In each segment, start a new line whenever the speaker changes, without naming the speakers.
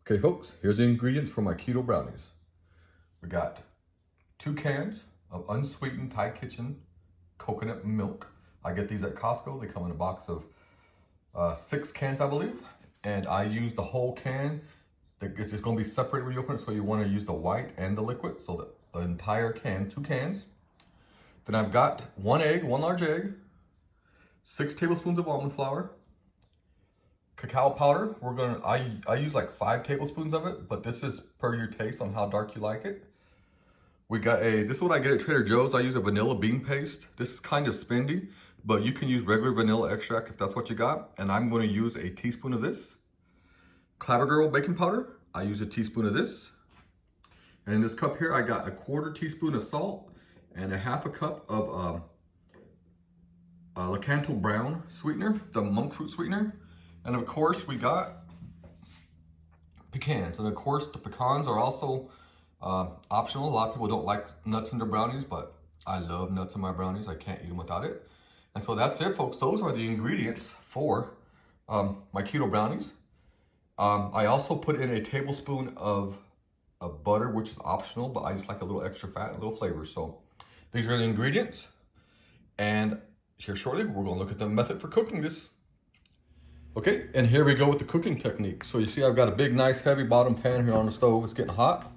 Okay, folks, here's the ingredients for my keto brownies. We got 2 cans of unsweetened Thai Kitchen coconut milk. I get these at Costco. They come in a box of 6 cans, I believe. And I use the whole can. It's going to be separated when you open it, so you want to use the white and the liquid. So the entire can, 2 cans. Then I've got 1 egg, 1 large egg, 6 tablespoons of almond flour, cacao powder. I use like 5 tablespoons of it, but this is per your taste on how dark you like it. We got this is what I get at Trader Joe's. I use a vanilla bean paste. This is kind of spendy, but you can use regular vanilla extract if that's what you got. And I'm going to use a teaspoon of this. Clabber Girl baking powder, I use a teaspoon of this. And in this cup here, I got a 1/4 teaspoon of salt and a 1/2 cup of Cacao brown sweetener, the monk fruit sweetener. And of course, we got pecans. And of course, the pecans are also optional. A lot of people don't like nuts in their brownies, but I love nuts in my brownies. I can't eat them without it. And so that's it, folks. Those are the ingredients for my keto brownies. I also put in a tablespoon of butter, which is optional, but I just like a little extra fat, a little flavor. So these are the ingredients. And here shortly, we're going to look at the method for cooking this. Okay, and here we go with the cooking technique. So you see I've got a big, nice, heavy bottom pan here on the stove. It's getting hot.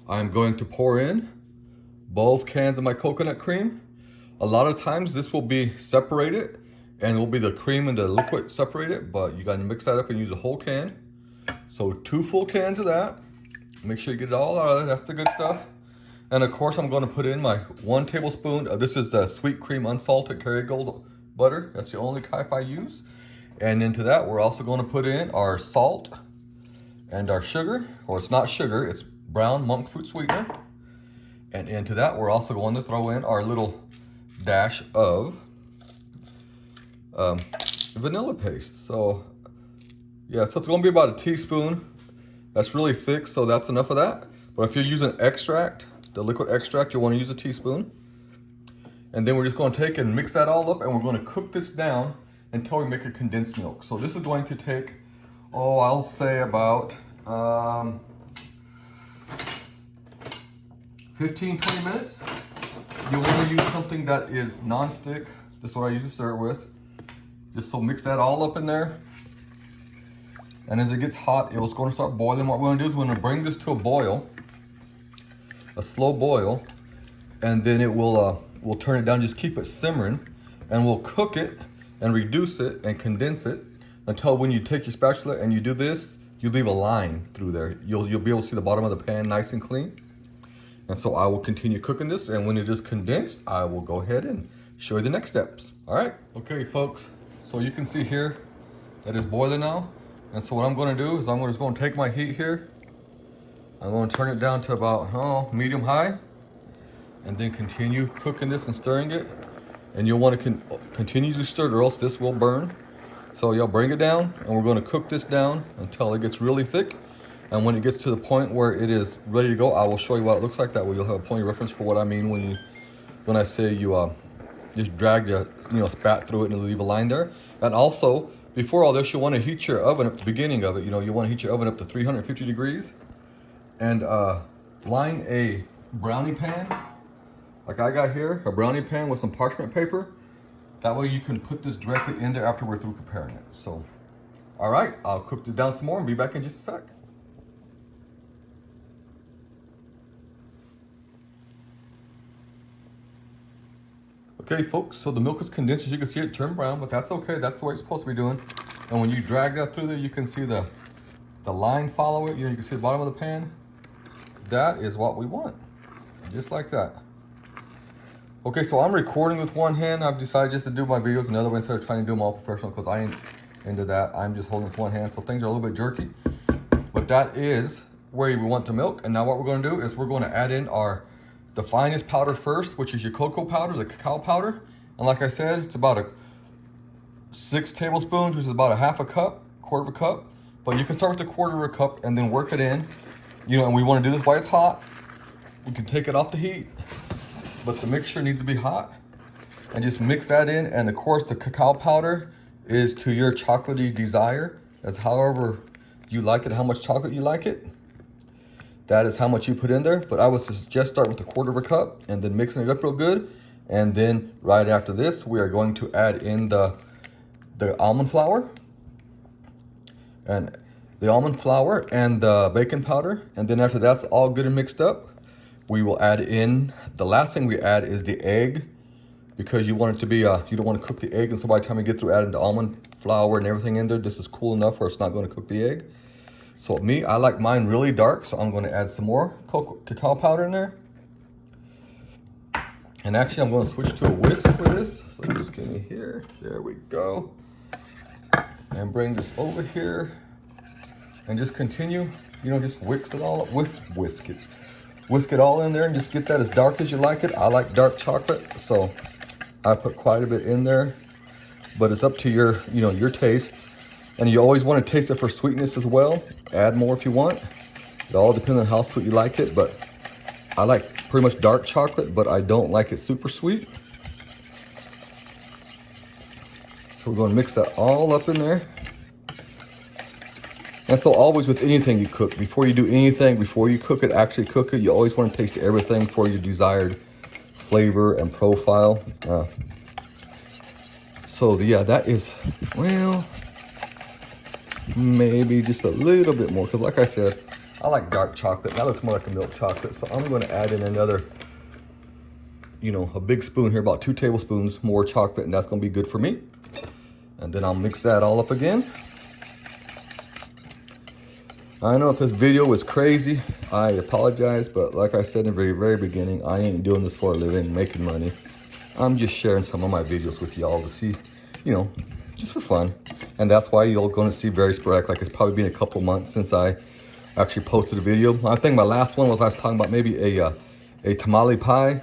I'm going to pour in both cans of my coconut cream. A lot of times this will be separated and it will be the cream and the liquid separated, but you got to mix that up and use a whole can. So 2 full cans of that. Make sure you get it all out of there. That's the good stuff. And of course, I'm going to put in my 1 tablespoon. This is the sweet cream unsalted Kerrygold butter. That's the only type I use. And into that, we're also going to put in our salt and our sugar, or it's not sugar, it's brown monk fruit sweetener. And into that, we're also going to throw in our little dash of vanilla paste. So yeah, so it's going to be about a teaspoon. That's really thick, so that's enough of that. But if you're using extract, the liquid extract, you want to use a teaspoon. And then we're just going to take and mix that all up, and we're going to cook this down until we make a condensed milk. So this is going to take, I'll say about 15-20 minutes. You want to use something that is non-stick. This is what I usually start with. Just so mix that all up in there. And as it gets hot, it's going to start boiling. What we're going to do is we're going to bring this to a boil, a slow boil, and then it will we'll turn it down, just keep it simmering, and we'll cook it and reduce it and condense it until when you take your spatula and you do this, you leave a line through there. You'll be able to see the bottom of the pan nice and clean. And so I will continue cooking this, and when it is condensed, I will go ahead and show you the next steps. All right, okay, folks. So you can see here that it's boiling now. And so what I'm going to do is I'm just going to take my heat here. I'm going to turn it down to about medium high, and then continue cooking this and stirring it. And you'll want to continue to stir it, or else this will burn. So you'll bring it down, and we're going to cook this down until it gets really thick. And when it gets to the point where it is ready to go, I will show you what it looks like. That way you'll have a point of reference for what I mean when I say you just drag the spat through it and leave a line there. And also, before all this, you want to heat your oven at the beginning of it. You want to heat your oven up to 350 degrees, and line a brownie pan like I got here, a brownie pan with some parchment paper. That way you can put this directly in there after we're through preparing it. So, all right, I'll cook this down some more and be back in just a sec. Okay, folks, so the milk is condensed. As you can see, it turned brown, but that's okay. That's the way it's supposed to be doing. And when you drag that through there, you can see the line follow it. You can see the bottom of the pan. That is what we want, just like that. Okay, so I'm recording with one hand. I've decided just to do my videos another way instead of trying to do them all professional, because I ain't into that. I'm just holding with one hand, so things are a little bit jerky. But that is where we want the milk. And now what we're going to do is we're going to add in the finest powder first, which is your cocoa powder, the cacao powder. And like I said, it's about 6 tablespoons, which is about a 1/2 cup, 1/4 cup. But you can start with the 1/4 cup and then work it in. And we want to do this while it's hot. You can take it off the heat, but the mixture needs to be hot. And just mix that in. And of course, the cacao powder is to your chocolatey desire, as however you like it, how much chocolate you like it. That is how much you put in there. But I would suggest start with 1/4 cup and then mixing it up real good. And then right after this, we are going to add in the almond flour. And the almond flour and the baking powder. And then after that's all good and mixed up, we will add in, the last thing we add is the egg, because you want it to be, you don't want to cook the egg. And so by the time you get through adding the almond flour and everything in there, this is cool enough where it's not going to cook the egg. So me, I like mine really dark, so I'm going to add some more cacao powder in there. And actually, I'm going to switch to a whisk for this. So just give me here. There we go. And bring this over here. And just continue, you know, just whisk it all up. Whisk it. Whisk it all in there and just get that as dark as you like it. I like dark chocolate, so I put quite a bit in there. But it's up to your, you know, your taste. And you always want to taste it for sweetness as well. Add more if you want. It all depends on how sweet you like it, but I like pretty much dark chocolate, but I don't like it super sweet. So we're going to mix that all up in there. And so always with anything you cook, before you do anything, before you cook it, actually cook it, you always want to taste everything for your desired flavor and profile. So yeah, that is, well, maybe just a little bit more, because like I said, I like dark chocolate. That looks more like a milk chocolate. So I'm going to add in another, you know, a big spoon here, about 2 tablespoons more chocolate, and that's going to be good for me. And then I'll mix that all up again. I know if this video was crazy, I apologize, but like I said in the very, very beginning, I ain't doing this for a living, making money. I'm just sharing some of my videos with y'all to see, you know, just for fun. And that's why you're going to see very sporadic, like it's probably been a couple months since I actually posted a video. I think my last one was I was talking about maybe a tamale pie,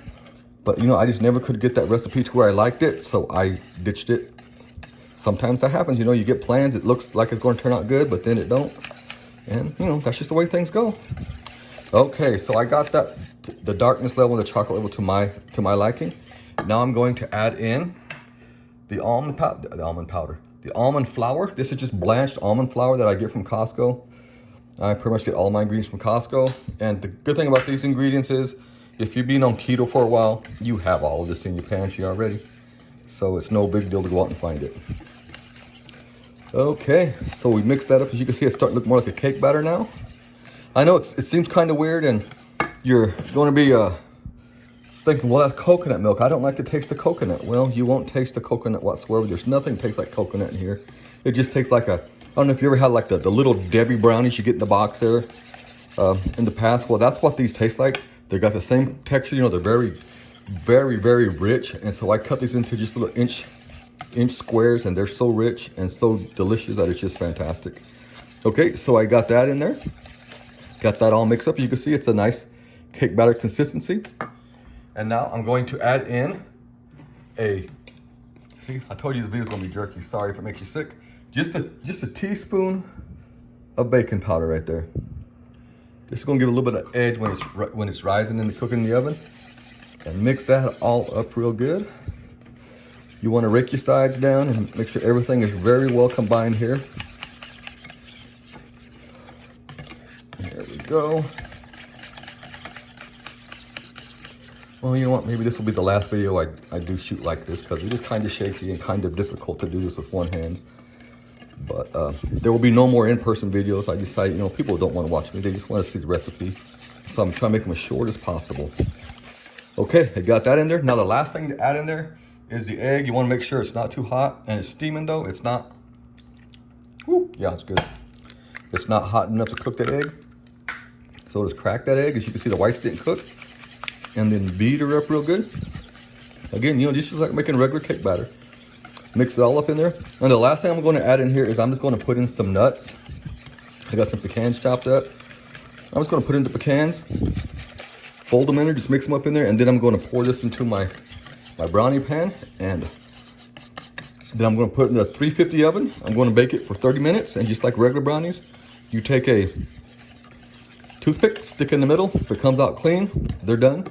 but you know, I just never could get that recipe to where I liked it, so I ditched it. Sometimes that happens, you know, you get plans, it looks like it's going to turn out good, but then it don't. And you know, that's just the way things go. Okay, so I got that, the darkness level and the chocolate level to my liking. Now I'm going to add in the almond flour. This is just blanched almond flour that I get from Costco. I pretty much get all my ingredients from Costco. And the good thing about these ingredients is, if you've been on keto for a while, you have all of this in your pantry already. So it's no big deal to go out and find it. Okay, so we mix that up. As you can see, it's starting to look more like a cake batter now. I know it seems kind of weird, and you're going to be thinking, well, that's coconut milk. I don't like to taste the coconut. Well, you won't taste the coconut whatsoever. There's nothing that tastes like coconut in here. It just tastes like I don't know if you ever had like the little Debbie brownies you get in the box there in the past. Well, that's what these taste like. They got the same texture, you know, they're very, very, very rich. And so I cut these into just little inch squares, and they're so rich and so delicious that it's just fantastic. Okay, so I got that in there. Got that all mixed up. You can see it's a nice cake batter consistency. And now I'm going to add in see, I told you this video is gonna be jerky. Sorry if it makes you sick. Just a teaspoon of baking powder right there. This is gonna give a little bit of edge when it's rising and cooking in the oven. And mix that all up real good. You want to rake your sides down and make sure everything is very well combined here. There we go. Well, you know what? Maybe this will be the last video I do shoot like this, because it is kind of shaky and kind of difficult to do this with one hand. But there will be no more in-person videos. I decided, you know, people don't want to watch me. They just want to see the recipe. So I'm trying to make them as short as possible. Okay, I got that in there. Now the last thing to add in there is the egg. You want to make sure it's not too hot, and it's steaming though. It's not, yeah, it's good. It's not hot enough to cook that egg. So just crack that egg. As you can see, the whites didn't cook. And then beat her up real good. Again, you know, this is like making regular cake batter. Mix it all up in there. And the last thing I'm going to add in here is I'm just going to put in some nuts. I got some pecans chopped up. I'm just going to put in the pecans. Fold them in there, just mix them up in there. And then I'm going to pour this into my brownie pan. And then I'm going to put it in the 350 oven. I'm going to bake it for 30 minutes. And just like regular brownies, you take a toothpick, stick in the middle. If it comes out clean, they're done.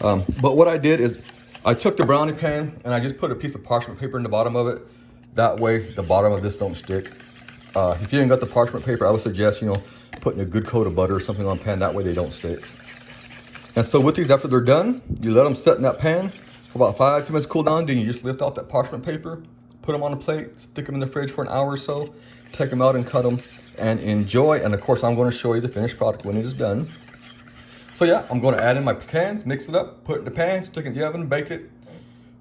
But what I did is I took the brownie pan and I just put a piece of parchment paper in the bottom of it. That way the bottom of this don't stick. If you ain't got the parchment paper, I would suggest, you know, putting a good coat of butter or something on the pan. That way they don't stick. And so with these, after they're done, you let them set in that pan for about 5 to 10 minutes, cool down. Then you just lift off that parchment paper, put them on a plate, stick them in the fridge for an hour or so, take them out and cut them and enjoy. And of course, I'm going to show you the finished product when it is done. So yeah, I'm going to add in my pecans, mix it up, put it in the pan, stick it in the oven, bake it,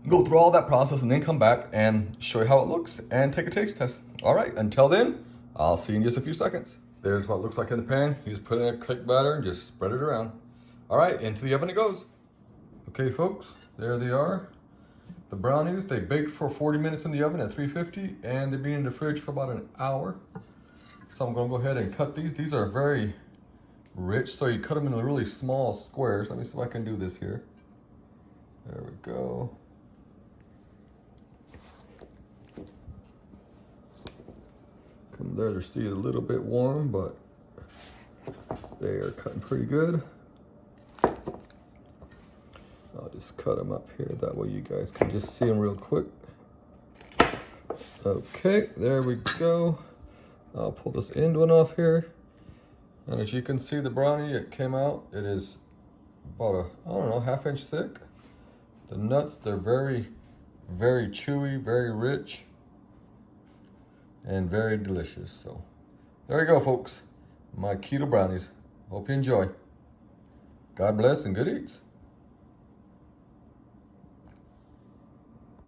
go through all that process, and then come back and show you how it looks and take a taste test. All right, until then, I'll see you in just a few seconds. There's what it looks like in the pan. You just put it in a cake batter and just spread it around. All right, into the oven it goes. Okay, folks, there they are. The brownies, they baked for 40 minutes in the oven at 350, and they've been in the fridge for about an hour. So I'm gonna go ahead and cut these. These are very rich, so you cut them into really small squares. Let me see if I can do this here. There we go. Come there, they're still a little bit warm, but they are cutting pretty good. I'll just cut them up here. That way you guys can just see them real quick. Okay, there we go. I'll pull this end one off here. And as you can see, the brownie, it came out. It is about a, I don't know, ½ inch thick. The nuts, they're very, very chewy, very rich, and very delicious. So there you go, folks. My keto brownies. Hope you enjoy. God bless and good eats.